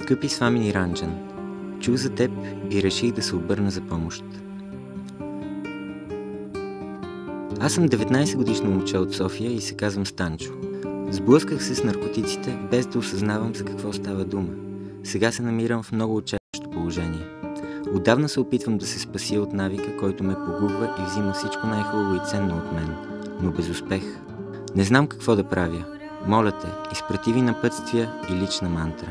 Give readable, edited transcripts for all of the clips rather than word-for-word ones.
Скъпи Свами Ниранджан, чух за теб и реших да се обърна за помощ. Аз съм 19-годишно момче от София и се казвам Станчо. Сблъсках се с наркотиците, без да осъзнавам за какво става дума. Сега се намирам в много отчаящо положение. Отдавна се опитвам да се спася от навика, който ме погубва и взима всичко най-хубаво и ценно от мен, но без успех. Не знам какво да правя. Моля те, изпрати ви напътствия и лична мантра.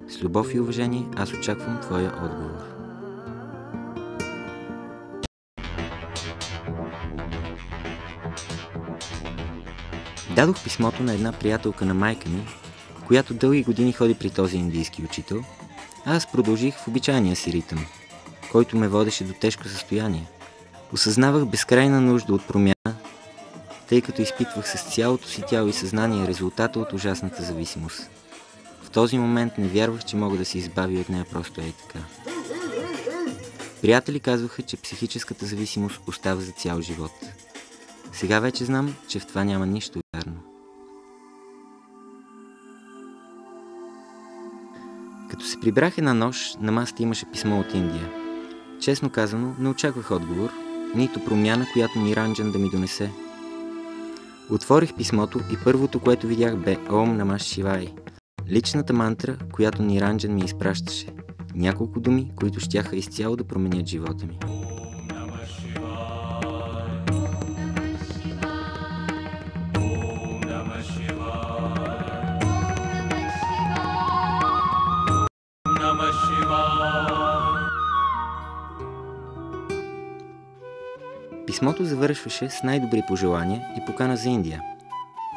С любов и уважение аз очаквам твоя отговор. Дадох писмото на една приятелка на майка ми, която дълги години ходи при този индийски учител, а аз продължих в обичайния си ритъм, който ме водеше до тежко състояние. Осъзнавах безкрайна нужда от промяна, тъй като изпитвах с цялото си тяло и съзнание резултата от ужасната зависимост. В този момент не вярвах, че мога да се избавя от нея просто ей така. Приятели казваха, че психическата зависимост остава за цял живот. Сега вече знам, че в това няма нищо вярно. Като се прибрах една нощ, на масата имаше писмо от Индия. Честно казано, не очаквах отговор, нито промяна, която Ниранджан да ми донесе. Отворих писмото и първото, което видях, бе Ом Намаш Шивай, личната мантра, която Ниранджан ми изпращаше. Няколко думи, които щяха изцяло да променят живота ми. Писмото завършваше с най-добри пожелания и покана за Индия.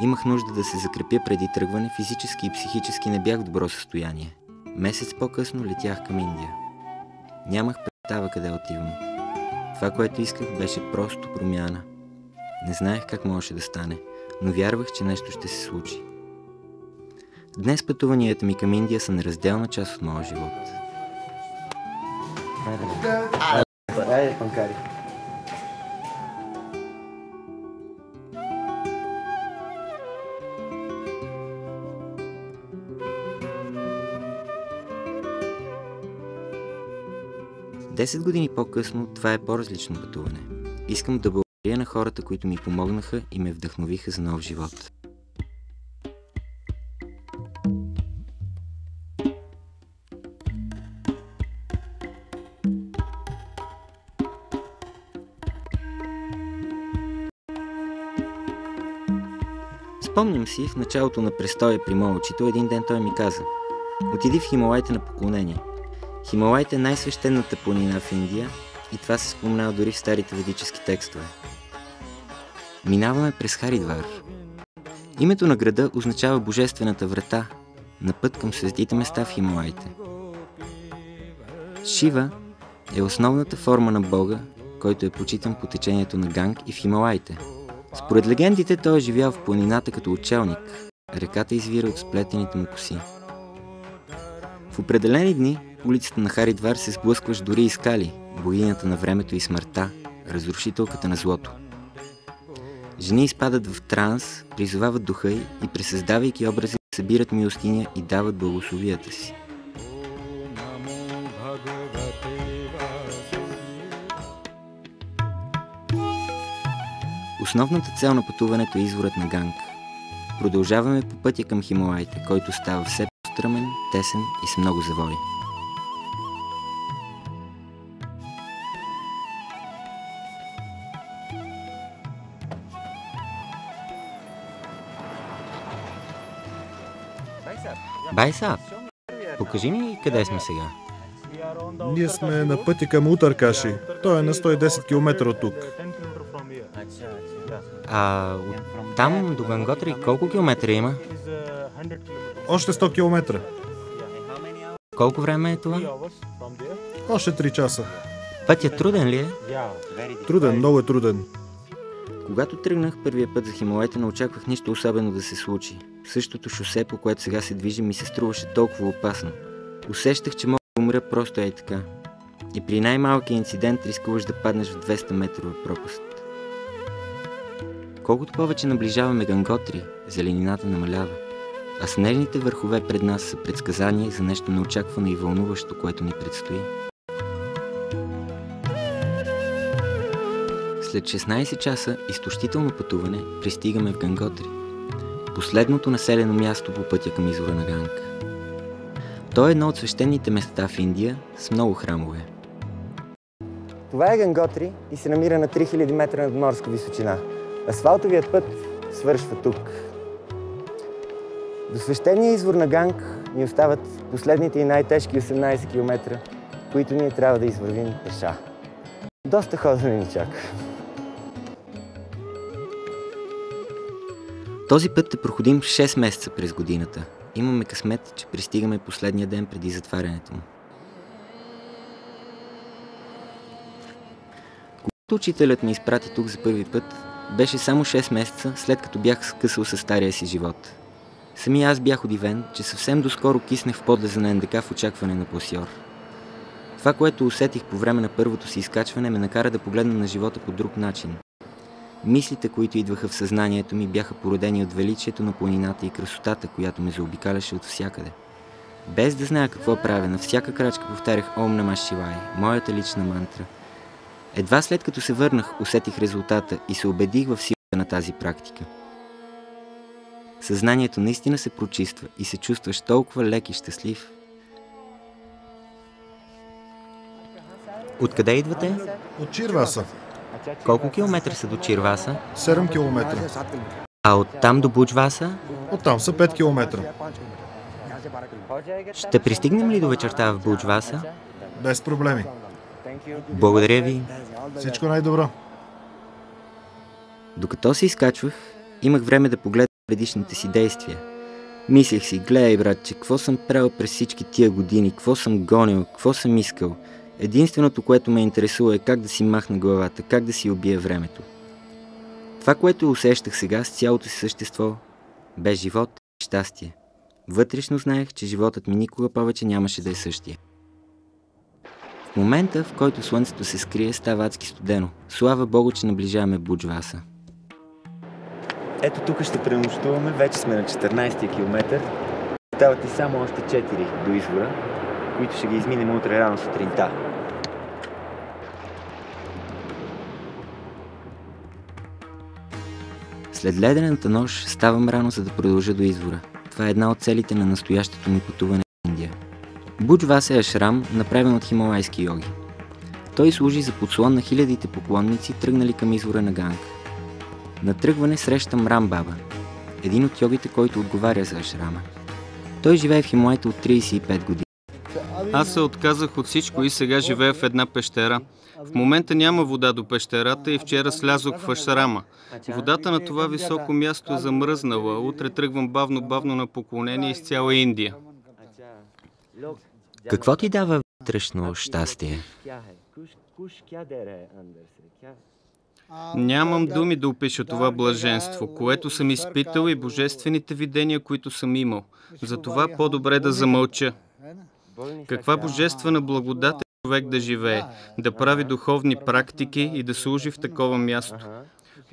Имах нужда да се закрепя преди тръгване, физически и психически не бях в добро състояние. Месец по-късно летях към Индия. Нямах представа къде отивам. Това, което исках, беше просто промяна. Не знаех как можеше да стане, но вярвах, че нещо ще се случи. Днес пътуванията ми към Индия са неразделна част от моя живот. Панкари. 10 години по-късно това е по-различно пътуване. Искам да благодаря на хората, които ми помогнаха и ме вдъхновиха за нов живот. Спомням си, в началото на престоя при моя учител, един ден той ми каза: отиди в Хималайте на поклонение. Хималайте е най-свещената планина в Индия и това се споменава дори в старите ведически текстове. Минаваме през Харидвар. Името на града означава Божествената врата, на път към светите места в Хималайте. Шива е основната форма на Бога, който е почитан по течението на Ганг и в Хималайте. Според легендите той е живял в планината като учелник. Реката извира от сплетените му коси. В определени дни улицата на Харидвар се сблъскваш дори и с Кали, богинята на времето и смъртта, разрушителката на злото. Жени изпадат в транс, призовават духа й и пресъздавайки образи събират милостиня и дават благословията си. Основната цел на пътуването е изворът на Ганг. Продължаваме по пътя към Хималайте, който става все по-стръмен, тесен и с много завои. Байсап, покажи ми къде сме сега. Ние сме на пътя към Утаркаши. Той е на 110 км от тук. От там до Ганготри колко километра има? Още 100 км. Колко време е това? Още 3 часа. Пътят труден ли е? Труден, много е труден. Когато тръгнах първия път за Хималайте, не очаквах нищо особено да се случи. Същото шосе, по което сега се движим, ми се струваше толкова опасно. Усещах, че мога да умра просто ей така. И при най-малкия инцидент рискуваш да паднеш в 200 метрова пропаст. Колкото повече наближаваме Ганготри, зеленината намалява. а снежните върхове пред нас са предсказания за нещо неочаквано и вълнуващо, което ни предстои. След 16 часа изтощително пътуване пристигаме в Ганготри, последното населено място по пътя към извора на Ганг. То е едно от свещените места в Индия с много храмове. Това е Ганготри и се намира на 3000 метра над морска височина. Асфалтовият път свършва тук. До свещения извор на Ганг ни остават последните и най-тежки 18 км, които ние трябва да извървим пеша. Доста ходене ни чака. Този път е проходим 6 месеца през годината. Имаме късмет, че пристигаме последния ден преди затварянето му. Когато учителят ме изпрати тук за първи път, беше само 6 месеца след като бях скъсал със стария си живот. Сами аз бях удивен, че съвсем доскоро киснех в подлеза на НДК в очакване на пласьор. Това, което усетих по време на първото си изкачване, ме накара да погледна на живота по друг начин. Мислите, които идваха в съзнанието ми, бяха породени от величието на планината и красотата, която ме заобикаляше от всякъде. Без да зная какво правя, на всяка крачка повтарях Ом Намah Шивая, моята лична мантра. Едва след като се върнах, усетих резултата и се убедих в силата на тази практика. Съзнанието наистина се прочиства и се чувстваш толкова лек и щастлив. Откъде идвате? От Чирваса. Колко километра са до Чирваса? 7 км. А оттам до Буджваса? Оттам са 5 км. Ще пристигнем ли до вечерта в Буджваса? Без проблеми. Благодаря ви. Всичко най-добро. Докато се изкачвах, имах време да погледна предишните си действия. Мислех си, гледай братче, какво съм правил през всички тия години, какво съм гонил, какво съм искал. Единственото, което ме интересува е как да си махна главата, как да си убия времето. Това, което усещах сега с цялото си същество, бе живот и щастие. Вътрешно знаех, че животът ми никога повече нямаше да е същия. В момента, в който слънцето се скрие, става адски студено. Слава Богу, че наближаваме Буджваса. Ето тук ще пренощуваме, вече сме на 14-ти километър. Остават и само още 4 до извора, които ще ги изминем утре рано сутринта. След ледената нощ ставам рано, за да продължа до извора. Това е една от целите на настоящото ми пътуване в Индия. Буджваса е ашрам, направен от хималайски йоги. Той служи за подслон на хилядите поклонници, тръгнали към извора на Ганг. На тръгване срещам Рам Баба, един от йогите, който отговаря за ашрама. Той живее в Хималайте от 35 години. Аз се отказах от всичко и сега живея в една пещера. В момента няма вода до пещерата и вчера слязох в ашрама. Водата на това високо място е замръзнала. Утре тръгвам бавно на поклонение из цяла Индия. Какво ти дава вътрешно щастие? Нямам думи да опиша това блаженство, което съм изпитал и божествените видения, които съм имал. Затова по-добре да замълча. Каква божествена благодат е човек да живее, да прави духовни практики и да служи в такова място.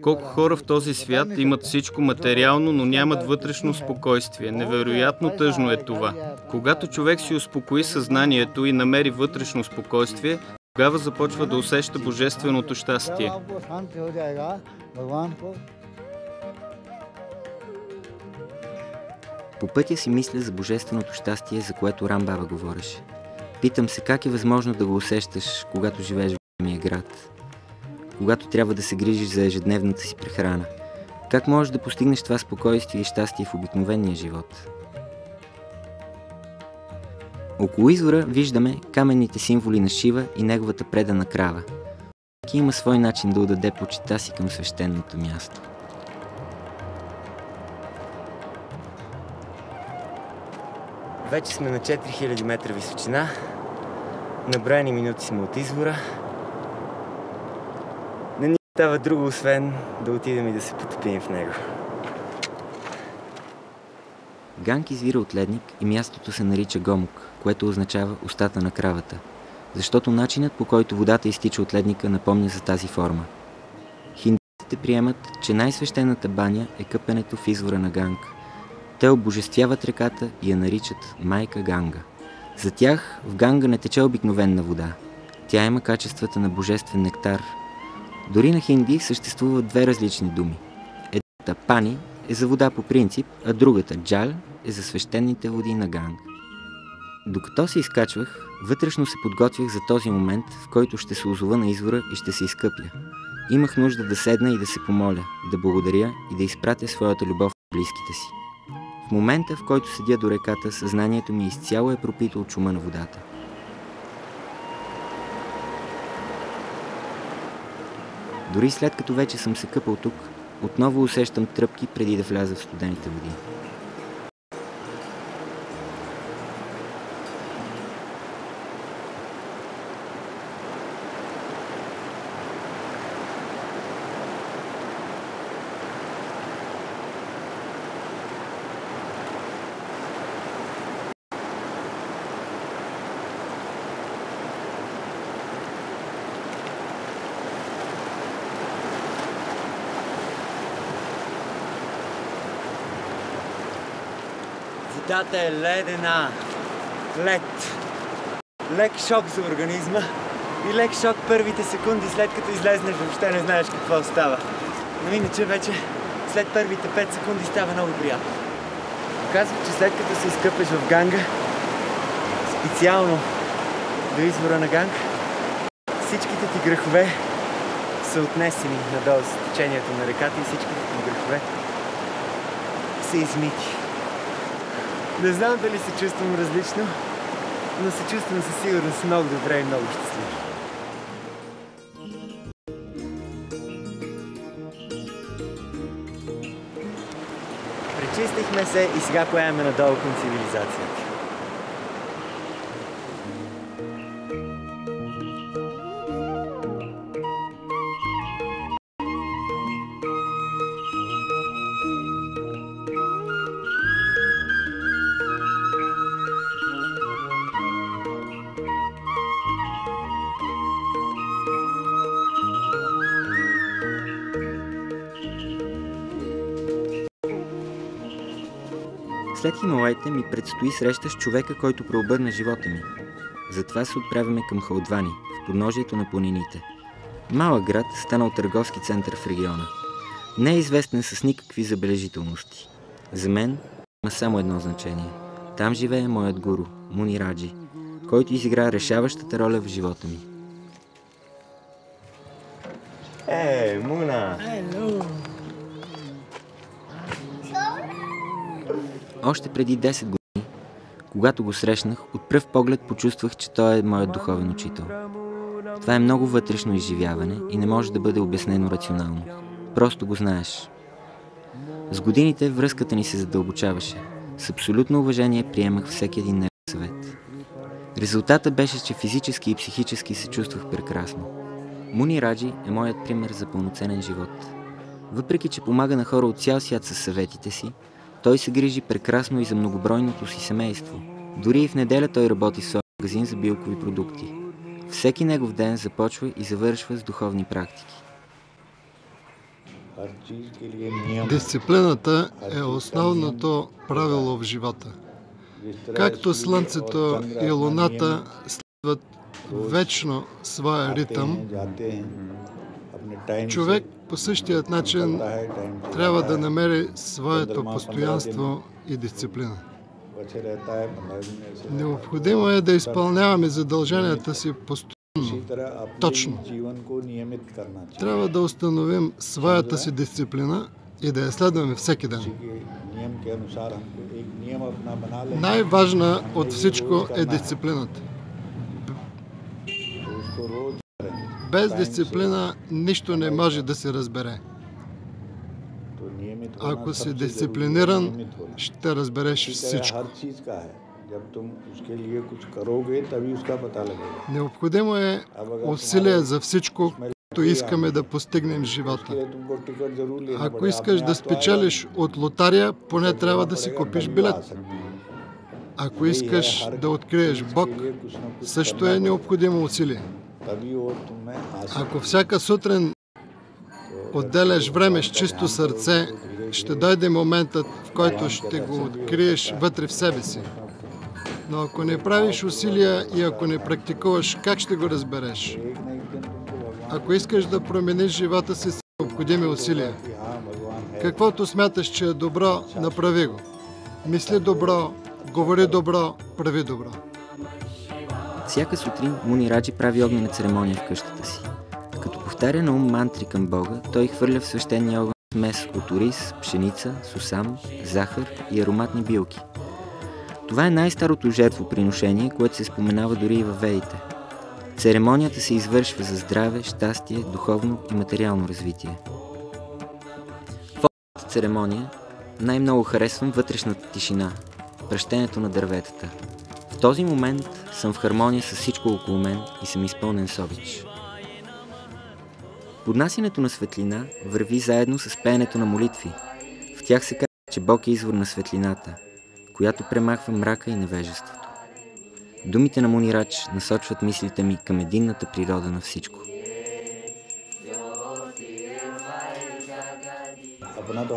Колко хора в този свят имат всичко материално, но нямат вътрешно спокойствие. Невероятно тъжно е това. Когато човек си успокои съзнанието и намери вътрешно спокойствие, тогава започва да усеща божественото щастие. По пътя си мисля за божественото щастие, за което Рам Баба говореше. Питам се как е възможно да го усещаш, когато живееш в големия град. Когато трябва да се грижиш за ежедневната си прехрана. Как можеш да постигнеш това спокойствие и щастие в обикновения живот? Около извора виждаме каменните символи на Шива и неговата предана крава. Всеки има свой начин да отдаде почита си към свещеното място. Вече сме на 4000 метра височина. На броени минути сме от извора. Не ни става друго, освен да отидем и да се потопим в него. Ганг извира от ледник и мястото се нарича Гомук, което означава устата на кравата, защото начинът, по който водата изтича от ледника, напомня за тази форма. Хиндуистите приемат, че най-свещената баня е къпенето в извора на Ганг. Те обожествяват реката и я наричат майка Ганга. За тях в Ганга не тече обикновена вода. Тя има качествата на божествен нектар. Дори на хинди съществуват две различни думи. Едната пани е за вода по принцип, а другата джал е за свещените води на Ганг. Докато се изкачвах, вътрешно се подготвях за този момент, в който ще се озова на извора и ще се изкъпя. Имах нужда да седна и да се помоля, да благодаря и да изпратя своята любов към близките си. В момента, в който седя до реката, съзнанието ми изцяло е пропито от шума на водата. Дори след като вече съм се къпал тук, отново усещам тръпки преди да вляза в студените води. Водата е ледена. Лед. Лек шок за организма и лек шок първите секунди след като излезнеш, въобще не знаеш какво става. Но иначе вече след първите 5 секунди става много приятно. Казвам, че след като се изкъпеш в Ганга, специално до извора на Ганг, всичките ти грехове са отнесени надолу с течението на реката и всичките ти грехове са измити. Не знам дали се чувствам различно, но се чувствам със сигурност много добре и много щастлив. Пречистихме се и сега поемаме надолу към цивилизацията. След Хималайте ми предстои среща с човека, който преобърна живота ми. Затова се отправяме към Халдвани, в подножието на планините. Малък град, станал търговски център в региона. Не е известен с никакви забележителности. За мен има само едно значение. Там живее моят гуру, Муни Раджи, който изигра решаващата роля в живота ми. Муна! Още преди 10 години, когато го срещнах, от пръв поглед почувствах, че той е моят духовен учител. Това е много вътрешно изживяване и не може да бъде обяснено рационално. Просто го знаеш. С годините връзката ни се задълбочаваше. С абсолютно уважение приемах всеки един негов съвет. Резултатът беше, че физически и психически се чувствах прекрасно. Муни Раджи е моят пример за пълноценен живот. Въпреки че помага на хора от цял свят със съветите си, той се грижи прекрасно и за многобройното си семейство. Дори и в неделя той работи в своя магазин за билкови продукти. Всеки негов ден започва и завършва с духовни практики. Дисциплината е основното правило в живота. Както Слънцето и Луната следват вечно своя ритъм, човек по същия начин трябва да намери своето постоянство и дисциплина. Необходимо е да изпълняваме задълженията си постоянно, точно. Трябва да установим своята си дисциплина и да я следваме всеки ден. Най-важна от всичко е дисциплината. Без дисциплина нищо не може да се разбере. Ако си дисциплиниран, ще разбереш всичко. Необходимо е усилие за всичко, което искаме да постигнем в живота. Ако искаш да спечелиш от лотария, поне трябва да си купиш билет. Ако искаш да откриеш Бог, също е необходимо усилие. Ако всяка сутрин отделяш време с чисто сърце, ще дойде моментът, в който ще го откриеш вътре в себе си. Но ако не правиш усилия и ако не практикуваш, как ще го разбереш? Ако искаш да промениш живота си, са необходими усилия. Каквото смяташ, че е добро, направи го. Мисли добро, говори добро, прави добро. Всяка сутрин Муни Раджи прави огнена церемония в къщата си. Като повтаря на ум мантри към Бога, той хвърля в свещения огън смес от ориз, пшеница, сусам, захар и ароматни билки. Това е най-старото жертвоприношение, което се споменава дори и във Ведите. Церемонията се извършва за здраве, щастие, духовно и материално развитие. В огнената церемония най-много харесвам вътрешната тишина, пръщенето на дърветата. В този момент съм в хармония с всичко около мен и съм изпълнен с обич. Поднасянето на светлина върви заедно с пеенето на молитви. В тях се казва, че Бог е извор на светлината, която премахва мрака и невежеството. Думите на Муни Радж насочват мислите ми към единната природа на всичко.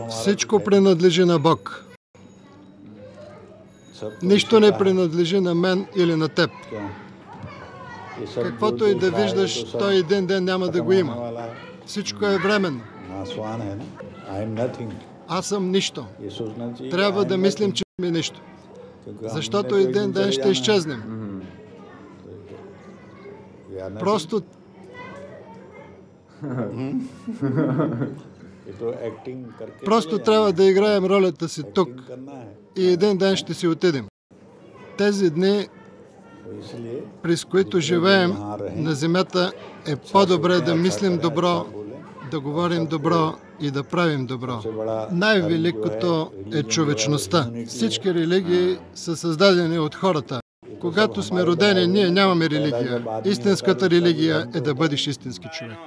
Всичко принадлежи на Бог. Нищо не принадлежи на мен или на теб. Каквото и да виждаш, той един ден няма да го има. Всичко е временно. Аз съм нищо. Трябва да мислим, че сме нищо. Защото един ден ще изчезнем. Просто трябва да играем ролята си тук и един ден ще си отидем. Тези дни, през които живеем на земята, е по-добре да мислим добро, да говорим добро и да правим добро. Най-великото е човечността. Всички религии са създадени от хората. Когато сме родени, ние нямаме религия. Истинската религия е да бъдеш истински човек.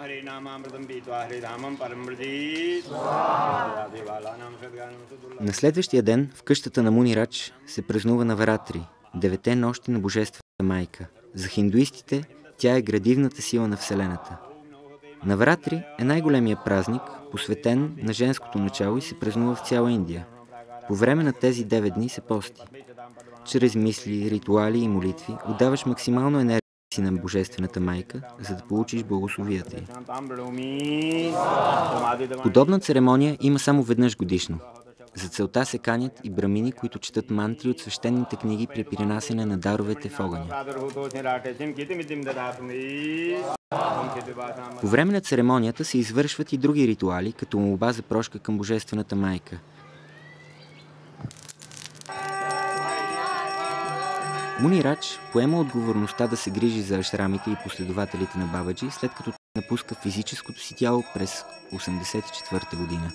На следващия ден в къщата на Муни Радж се празнува Наваратри, 9 нощи на Божествената майка. За хиндуистите тя е градивната сила на Вселената. Наваратри е най-големия празник, посветен на женското начало и се празнува в цяла Индия. По време на тези 9 дни се пости. Чрез мисли, ритуали и молитви отдаваш максимално енергия си на Божествената майка, за да получиш благословията й. Подобна церемония има само веднъж годишно. За целта се канят и брамини, които четат мантри от свещените книги при принасяне на даровете в огъня. По време на церемонията се извършват и други ритуали, като молба за прошка към Божествената майка. Муни Радж поема отговорността да се грижи за ашрамите и последователите на Бабаджи, след като напуска физическото си тяло през 1984 година.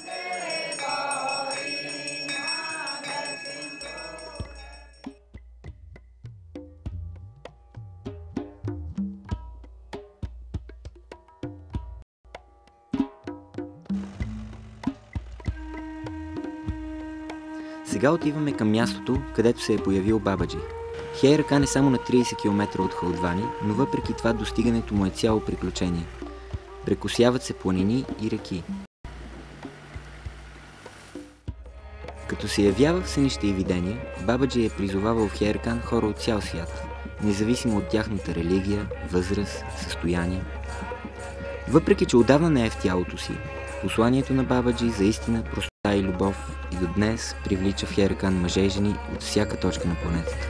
Сега отиваме към мястото, където се е появил Бабаджи. Хейракан е само на 30 км от Халдвани, но въпреки това достигането му е цяло приключение. Прекосяват се планини и реки. Като се явява в сънища и видения, Бабаджи е призовавал в Хейракан хора от цял свят, независимо от тяхната религия, възраст, състояние. Въпреки че отдавна не е в тялото си, посланието на Бабаджи за истина, простота и любов и до днес привлича в Хейракан мъже и жени от всяка точка на планетата.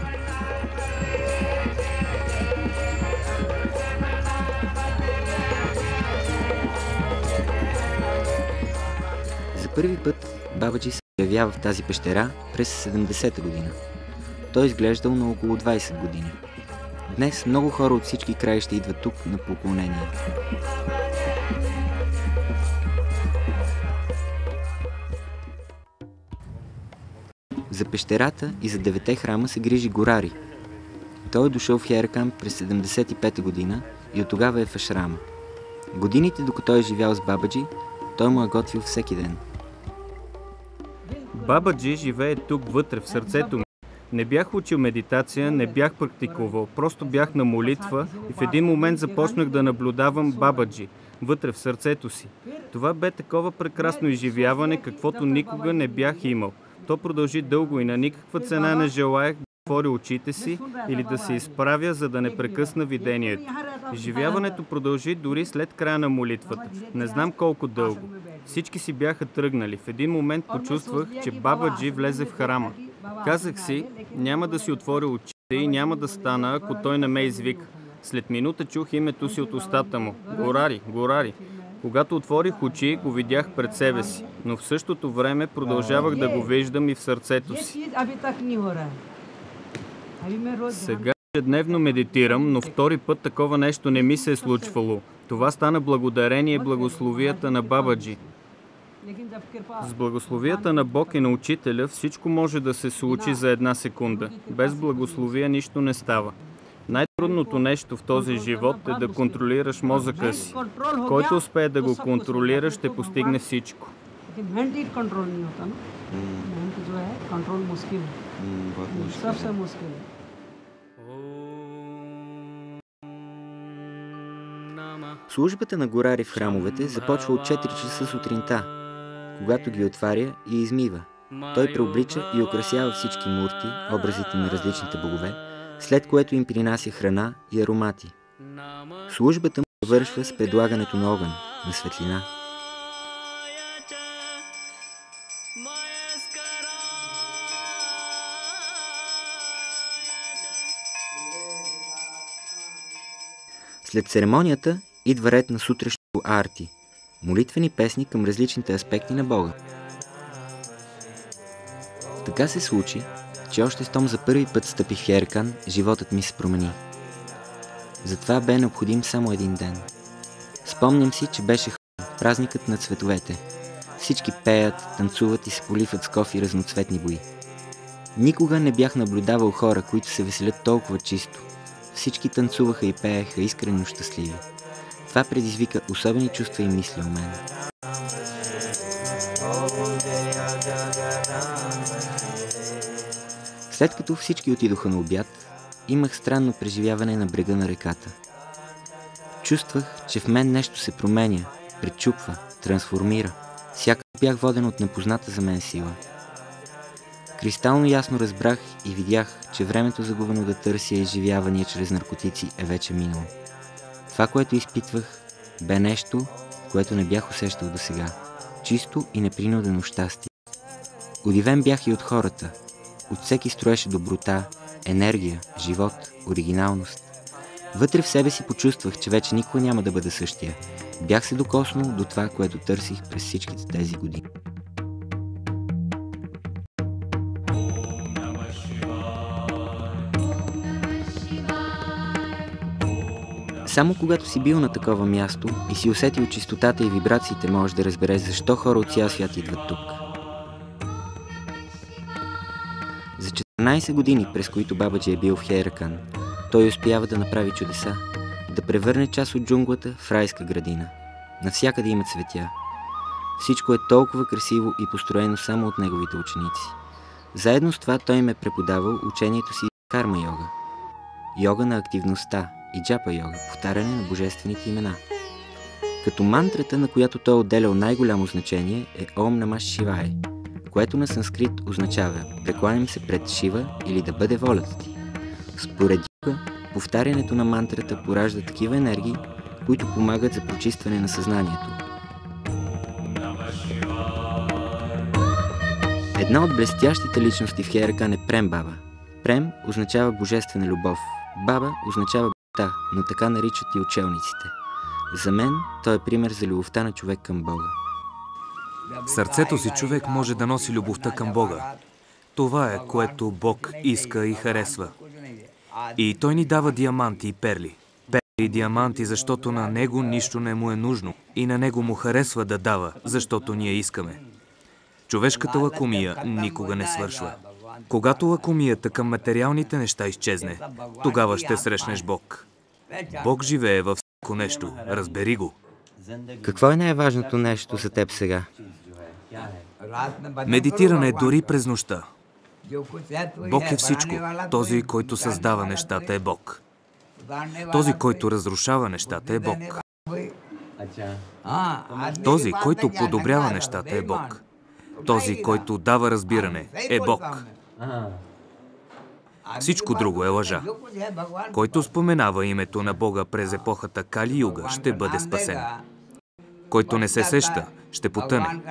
За първи път Бабаджи се появява в тази пещера през 70-та година. Той изглеждал на около 20 години. Днес много хора от всички краища идват тук на поклонение. За пещерата и за 9 храма се грижи Горари. Той е дошъл в Хейракан през 75-та година и от тогава е в ашрама. Годините, докато е живял с Бабаджи, той му е готвил всеки ден. Бабаджи живее тук вътре, в сърцето ми. Не бях учил медитация, не бях практикувал, просто бях на молитва и в един момент започнах да наблюдавам Бабаджи вътре в сърцето си. Това бе такова прекрасно изживяване, каквото никога не бях имал. То продължи дълго и на никаква цена не желаях да отворя очите си или да се изправя, за да не прекъсна видението. Изживяването продължи дори след края на молитвата. Не знам колко дълго. Всички си бяха тръгнали. В един момент почувствах, че Бабаджи влезе в храма. Казах си, няма да си отворя очите и няма да стана, ако той не ме извика. След минута чух името си от устата му. Горари, Горари. Когато отворих очи, го видях пред себе си, но в същото време продължавах да го виждам и в сърцето си. Сега ежедневно медитирам, но втори път такова нещо не ми се е случвало. Това стана благодарение благословията на Бабаджи. С благословията на Бог и на Учителя всичко може да се случи за една секунда. Без благословия нищо не става. Най-трудното нещо в този живот е да контролираш мозъка си. Който успее да го контролира, ще постигне всичко. Службата на Горари в храмовете започва от 4 часа сутринта, когато ги отваря и измива. Той преоблича и украсява всички мурти, образите на различните богове, след което им принася храна и аромати. Службата му завършва с предлагането на огън, на светлина. След церемонията идва ред на сутрешното арти, молитвени песни към различните аспекти на Бога. Така се случи, че още щом за първи път стъпих в Хейракан, животът ми се промени. Затова бе необходим само един ден. Спомням си, че беше празникът на цветовете. Всички пеят, танцуват и се поливат с кофи разноцветни бои. Никога не бях наблюдавал хора, които се веселят толкова чисто. Всички танцуваха и пееха искрено щастливи. Това предизвика особени чувства и мисли у мен. След като всички отидоха на обяд, имах странно преживяване на брега на реката. Чувствах, че в мен нещо се променя, пречупва, трансформира. Сякаш бях воден от непозната за мен сила. Кристално ясно разбрах и видях, че времето загубено да търся изживявания чрез наркотици е вече минало. Това, което изпитвах, бе нещо, което не бях усещал досега. Чисто и непринудено щастие. Удивен бях и от хората. От всеки строеше доброта, енергия, живот, оригиналност. Вътре в себе си почувствах, че вече никога няма да бъда същия. Бях се докоснал до това, което търсих през всичките тези години. Само когато си бил на такова място и си усетил чистотата и вибрациите, можеш да разбереш защо хора от цял свят идват тук. За 14 години, през които Бабаджи е бил в Хейракан, той успява да направи чудеса, да превърне част от джунглата в райска градина. Навсякъде има цветя. Всичко е толкова красиво и построено само от неговите ученици. Заедно с това той им е преподавал учението си карма йога. Йога на активността и джапа йога, повтаряне на божествените имена. Като мантрата, на която той е отделял най-голямо значение, е Ом Намаш Шивай, което на санскрит означава прекланям се пред Шива или да бъде волята ти. Според йога, повтарянето на мантрата поражда такива енергии, които помагат за прочистване на съзнанието. Една от блестящите личности в Хейракан е Прем Баба. Прем означава божествена любов. Баба означава богата, но така наричат и учелниците. За мен той е пример за любовта на човек към Бога. В сърцето си човек може да носи любовта към Бога. Това е, което Бог иска и харесва. И Той ни дава диаманти и перли. Перли и диаманти, защото на Него нищо не му е нужно. И на Него му харесва да дава, защото ние искаме. Човешката лакомия никога не свършва. Когато лакомията към материалните неща изчезне, тогава ще срещнеш Бог. Бог живее във всяко нещо. Разбери го. Какво е най-важното нещо за теб сега? Медитиране дори през нощта. Бог е всичко. Този, който създава нещата, е Бог. Този, който разрушава нещата, е Бог. Този, който подобрява нещата, е Бог. Този, който дава разбиране, е Бог. Всичко друго е лъжа. Който споменава името на Бога през епохата Кали Юга, ще бъде спасен. Който не се сеща, ще потъне.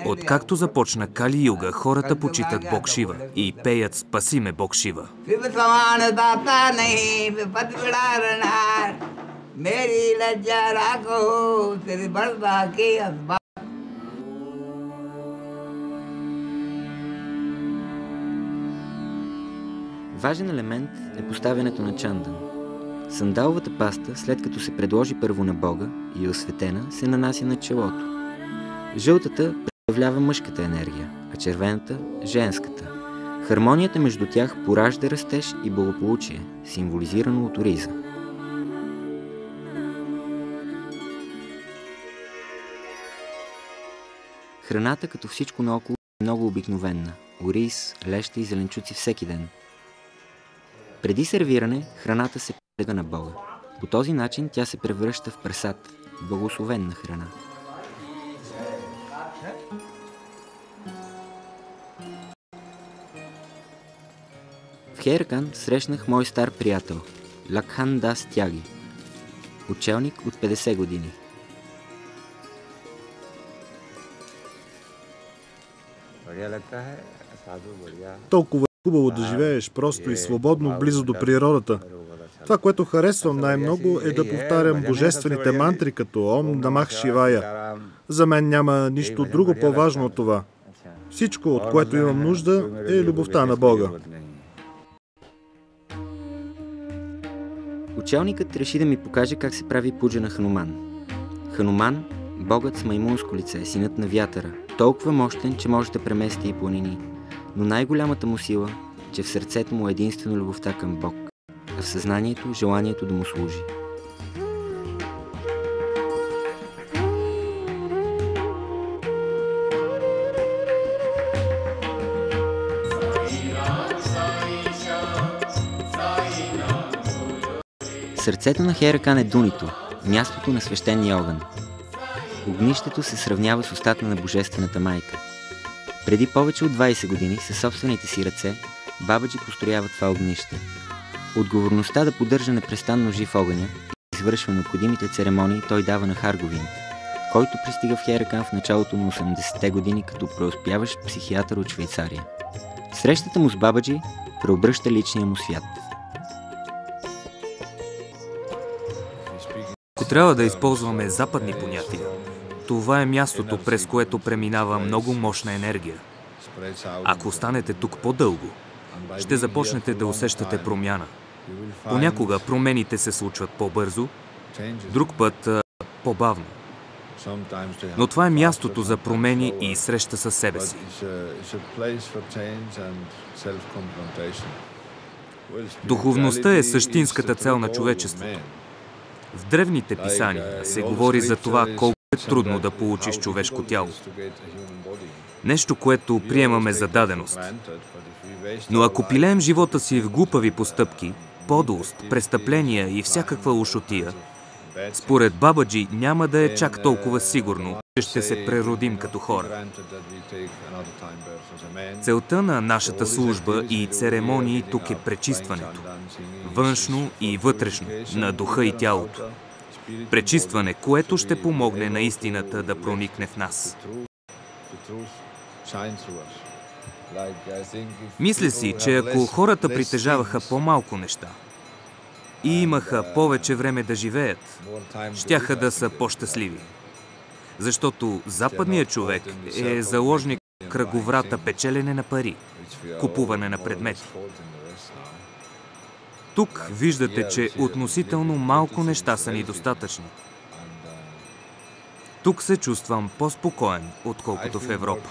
Откакто започна Кали Юга, хората почитат Бог Шива и пеят "Спаси ме, Бог Шива". Важен елемент е поставянето на чандан. Сандаловата паста, след като се предложи първо на Бога и е осветена, се нанася на челото. Жълтата представлява мъжката енергия, а червената – женската. Хармонията между тях поражда растеж и благополучие, символизирано от ориза. Храната, като всичко наоколо, е много обикновенна – ориз, леща и зеленчуци всеки ден. Преди сервиране, храната се предлага на Бога. По този начин тя се превръща в прасад, благословенна храна. В Хейракан срещнах мой стар приятел, Лакхан Дас Тяги, учелник от 50 години. Толкова е хубаво да живееш просто и свободно близо до природата. Това, което харесвам най-много, е да повтарям божествените мантри като Ом Намах Шивая. За мен няма нищо друго по-важно от това. Всичко, от което имам нужда, е любовта на Бога. Учелникът реши да ми покаже как се прави пуджа на Хануман. Хануман, богът с маймунско лице, синът на вятъра, толкова мощен, че може да премести и планини. Но най-голямата му сила, че в сърцето му е единствено любовта към Бог, а в съзнанието желанието да му служи. Сърцето на Хейракан е Дунито, мястото на свещения огън. Огнището се сравнява с устата на Божествената майка. Преди повече от 20 години, със собствените си ръце, Бабаджи построява това огнище. Отговорността да поддържа непрестанно жив огъня и извършва необходимите церемонии той дава на Харговинд, който пристига в Хейракан в началото на 80-те години като преуспяващ психиатър от Швейцария. Срещата му с Бабаджи преобръща личния му свят. Ако трябва да използваме западни понятия, това е мястото, през което преминава много мощна енергия. Ако останете тук по-дълго, ще започнете да усещате промяна. Понякога промените се случват по-бързо, друг път по-бавно. Но това е мястото за промени и среща със себе си. Духовността е същинската цел на човечеството. В древните писания се говори за това колко е трудно да получиш човешко тяло. Нещо, което приемаме за даденост. Но ако пилеем живота си в глупави постъпки, подлост, престъпления и всякаква лошотия, според Бабаджи няма да е чак толкова сигурно, че ще се преродим като хора. Целта на нашата служба и церемонии тук е пречистването, външно и вътрешно, на духа и тялото. Пречистване, което ще помогне на истината да проникне в нас. Мисля си, че ако хората притежаваха по-малко неща и имаха повече време да живеят, щяха да са по-щастливи. Защото западният човек е заложник в кръговрата печелене на пари, купуване на предмети. Тук виждате, че относително малко неща са ни достатъчни. Тук се чувствам по-спокоен, отколкото в Европа.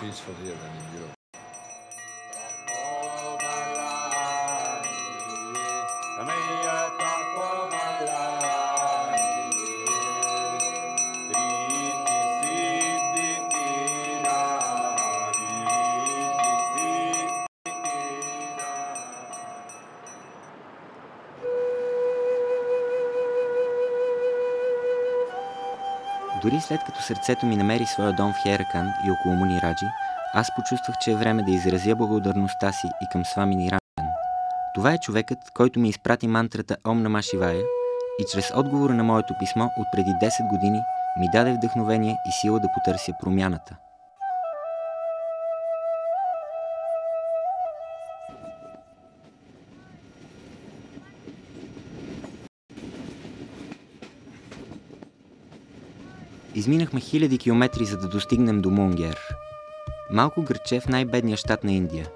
Дори след като сърцето ми намери своя дом в Херакан и около Мунираджи, аз почувствах, че е време да изразя благодарността си и към Свами Ниранджан. Това е човекът, който ми изпрати мантрата Ом Нама Шивая и чрез отговора на моето писмо от преди 10 години ми даде вдъхновение и сила да потърся промяната. Изминахме хиляди километри, за да достигнем до Мунгер. Малко градче в най-бедния щат на Индия,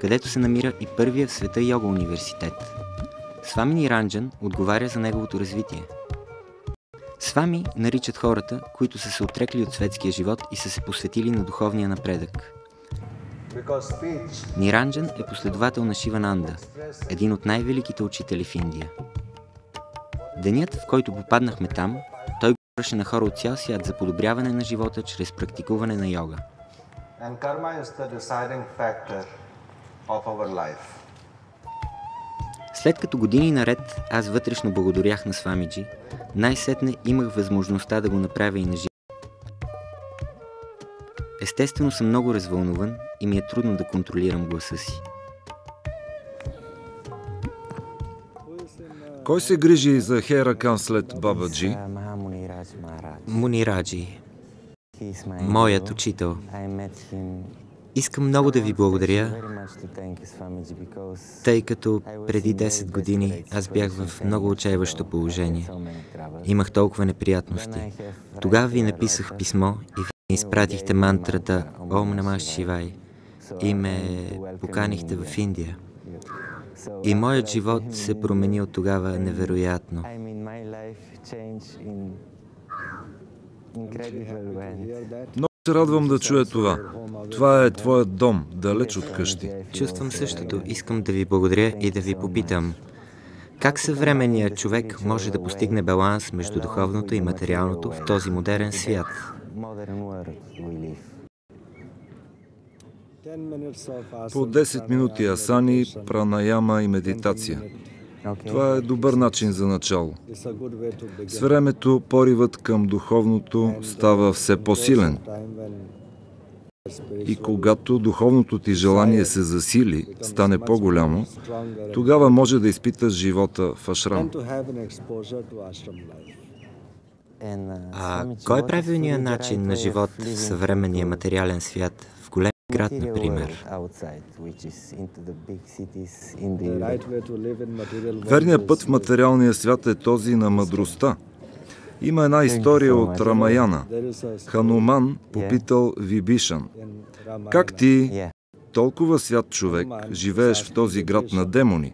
където се намира и първия в света йога университет. Свами Ниранджан отговаря за неговото развитие. Свами наричат хората, които са се отрекли от светския живот и са се посветили на духовния напредък. Ниранджан е последовател на Шивананда, един от най-великите учители в Индия. Денят, в който попаднахме там, той говореше на хора от цял свят за подобряване на живота чрез практикуване на йога. След като години наред аз вътрешно благодарях на Свамиджи, най-сетне имах възможността да го направя и на живо. Естествено съм много развълнуван и ми е трудно да контролирам гласа си. Кой се грижи за Херакан след Бабаджи? Мунираджи, моят учител. Искам много да ви благодаря, тъй като преди 10 години аз бях в много отчаиващо положение. Имах толкова неприятности. Тогава ви написах писмо и ви изпратихте мантрата Ом Нама Шивай и ме поканихте в Индия. И моят живот се промени от тогава невероятно. Много се радвам да чуя това. Това е твоят дом, далеч от къщи. Чувствам същото. Искам да ви благодаря и да ви попитам. Как съвременният човек може да постигне баланс между духовното и материалното в този модерен свят? По 10 минути асани, пранаяма и медитация. Това е добър начин за начало. С времето поривът към духовното става все по-силен. И когато духовното ти желание се засили, стане по-голямо, тогава може да изпиташ живота в ашрам. А кой е правилният начин на живот в съвременния материален свят, в голям град, например? Верният път в материалния свят е този на мъдростта. Има една история от Рамаяна. Хануман попитал Вибишан: как ти, толкова свят човек, живееш в този град на демони?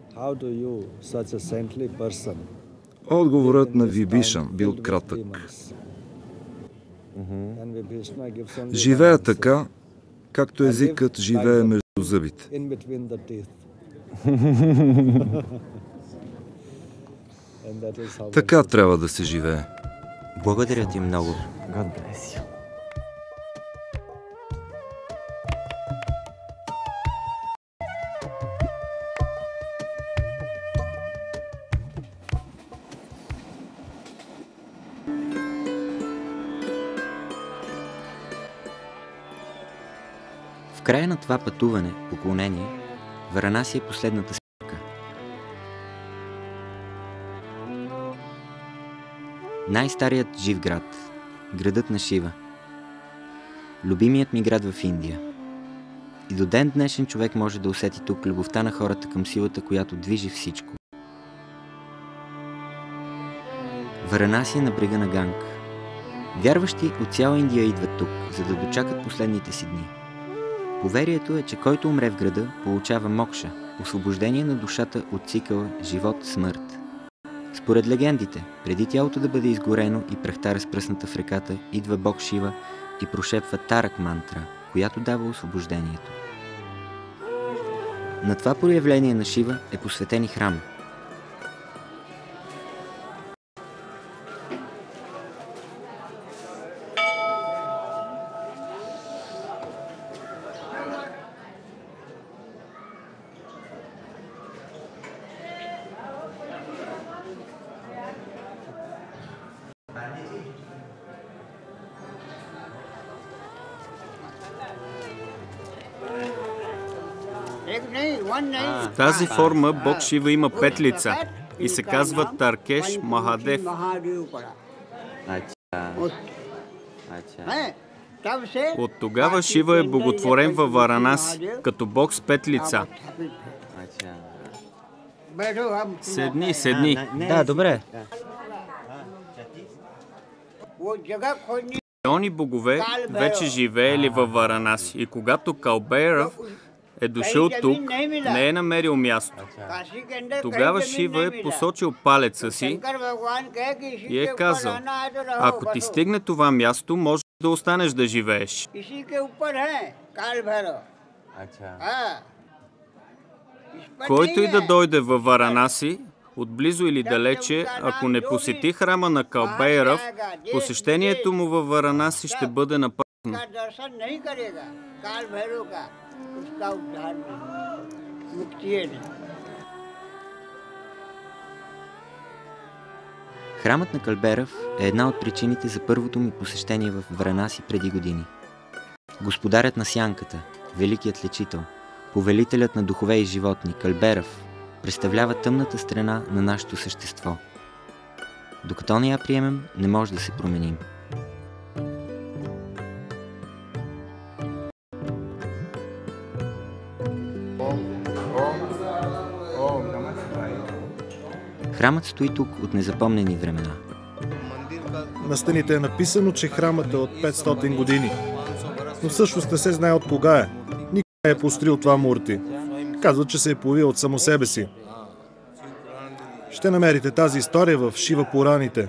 Отговорът на Вибишан бил кратък: живея така, както езикът живее между зъбите. Така трябва да се живее. Благодаря ти много. В края на това пътуване, поклонение, Варанаси е последната спирка. Най-старият жив град, градът на Шива. Любимият ми град в Индия. И до ден днешен човек може да усети тук любовта на хората към силата, която движи всичко. Варанаси е на брега на Ганг. Вярващи от цяла Индия идват тук, за да дочакат последните си дни. Поверието е, че който умре в града, получава мокша, освобождение на душата от цикъла живот-смърт. Според легендите, преди тялото да бъде изгорено и прахта разпръсната в реката, идва бог Шива и прошепва Тарак мантра, която дава освобождението. На това проявление на Шива е посветен и храм. В тази форма Бог Шива има 5 лица и се казва Таркеш Махадев. От тогава Шива е боготворен във Варанаси, като Бог с 5 лица. Седни. Да, добре. Милиони богове вече живеели във Варанаси и когато Калбейрав е дошъл тук, не е намерил място. Тогава Шива е посочил палеца си и е казал: ако ти стигне това място, може да останеш да живееш. Който и да дойде във Варанаси, отблизо или далече, ако не посети храма на Калбейрав, посещението му във Варанаси ще бъде напразно. Храмът на Калбейрав е една от причините за първото ми посещение в Варанаси преди години. Господарят на сянката, великият лечител, повелителят на духове и животни, Калбейрав, представлява тъмната страна на нашето същество. Докато не я приемем, не може да се променим. Храмът стои тук от незапомнени времена. На стените е написано, че храмът е от 500 години. Но всъщност не се знае от кога е. Никой не е построил това мурти. Казват, че се е появил от само себе си. Ще намерите тази история в Шива Пураните.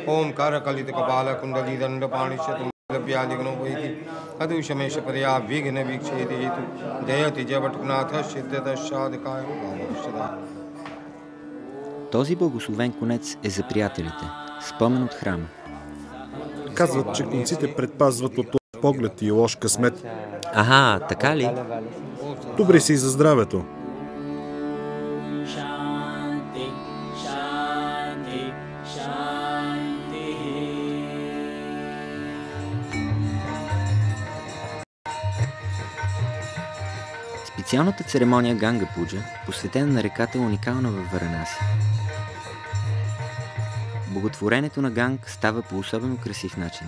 ओमकार कलित कपाल कुंडली दंड पाणिष्यतु व्यालिग्नो वैति अदुषमेश पर्या विघ्न वीक्षेति हेतु जयति जयवटनाथ सिद्धदशादकाय भवश्चदा. Този благословен конец е за приятелите, спомен от храма. Казват, че конците предпазват от лош поглед и лош късмет. Аха, така ли? Добре си и за здравето. Специалната церемония Ганга Пуджа, посветена на реката, е уникална във Варанаси. Боготворенето на Ганг става по особено красив начин.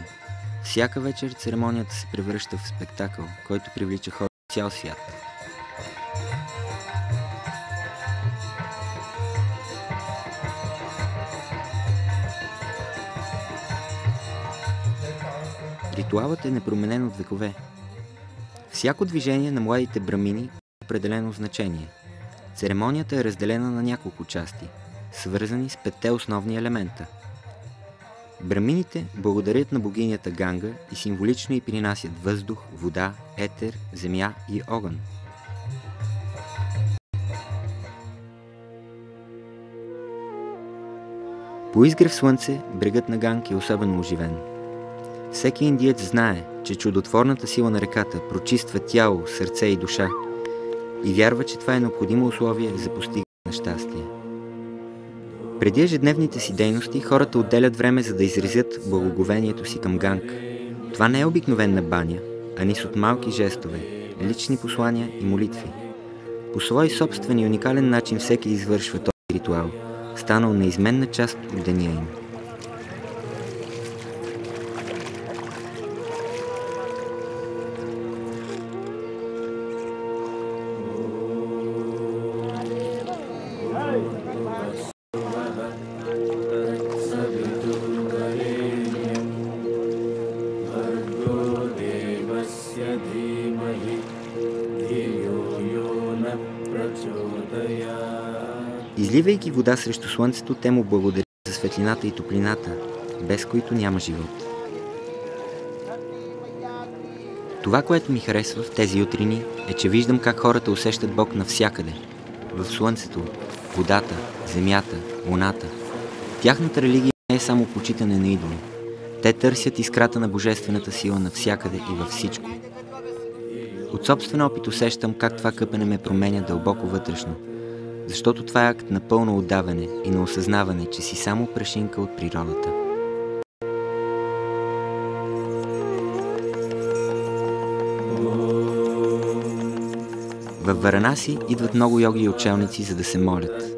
Всяка вечер церемонията се превръща в спектакъл, който привлича хора от цял свят. Ритуалът е непроменен от векове. Всяко движение на младите брамини е определено значение. Церемонията е разделена на няколко части, свързани с 5 основни елемента. Брамините благодарят на богинята Ганга и символично й принасят въздух, вода, етер, земя и огън. По изгрев слънце брегът на Ганг е особено оживен. Всеки индиец знае, че чудотворната сила на реката прочиства тяло, сърце и душа и вярва, че това е необходимо условие за постигане на щастие. Преди ежедневните си дейности хората отделят време, за да изразят благоговението си към Ганг. Това не е обикновена баня, а низ от малки жестове, лични послания и молитви. По свой собствен и уникален начин всеки извършва този ритуал, станал неизменна част от деня им. Изливайки вода срещу слънцето, те му благодарят за светлината и топлината, без които няма живот. Това, което ми харесва в тези утрини, е, че виждам как хората усещат Бог навсякъде. В слънцето, водата, земята, луната. Тяхната религия не е само почитане на идоли. Те търсят искрата на божествената сила навсякъде и във всичко. От собствен опит усещам как това къпене ме променя дълбоко вътрешно, защото това е акт на пълно отдаване и на осъзнаване, че си само прашинка от природата. В Варанаси идват много йоги и учелници, за да се молят.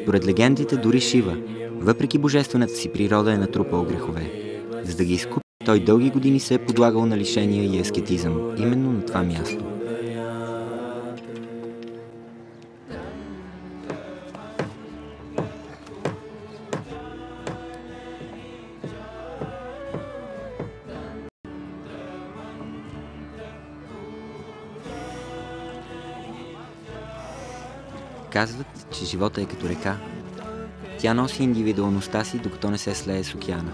Според легендите, дори Шива, въпреки божествената си природа, е натрупал грехове. За да ги изкупи, той дълги години се е подлагал на лишения и аскетизъм, именно на това място. Казват, че живота е като река. Тя носи индивидуалността си, докато не се слее с океана.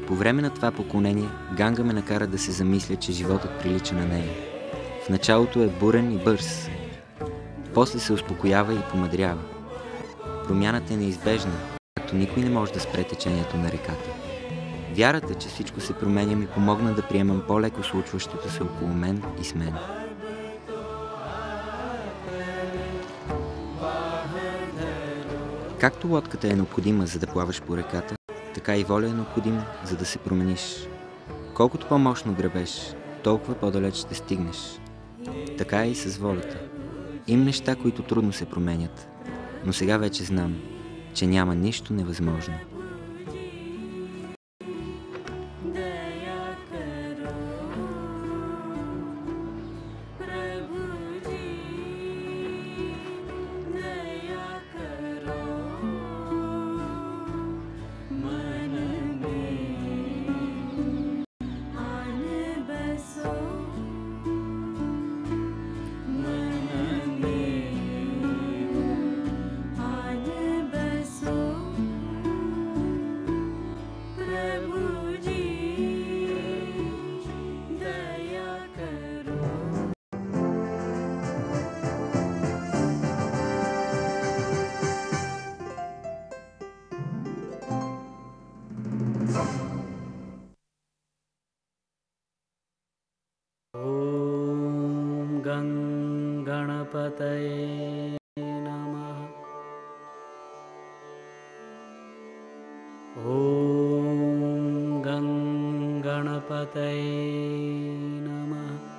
По време на това поклонение, Ганга ме накара да се замисля, че животът прилича на нея. В началото е бурен и бърз. После се успокоява и помъдрява. Промяната е неизбежна, както никой не може да спре течението на реката. Вярата, че всичко се променя, ми помогна да приемам по-леко случващото се около мен и с мен. Както лодката е необходима, за да плаваш по реката, така и воля е необходима, за да се промениш. Колкото по-мощно гребеш, толкова по-далеч ще стигнеш. Така е и с волята. Има неща, които трудно се променят, но сега вече знам, че няма нищо невъзможно. गणपतये नमः। ॐ गणपतये नमः।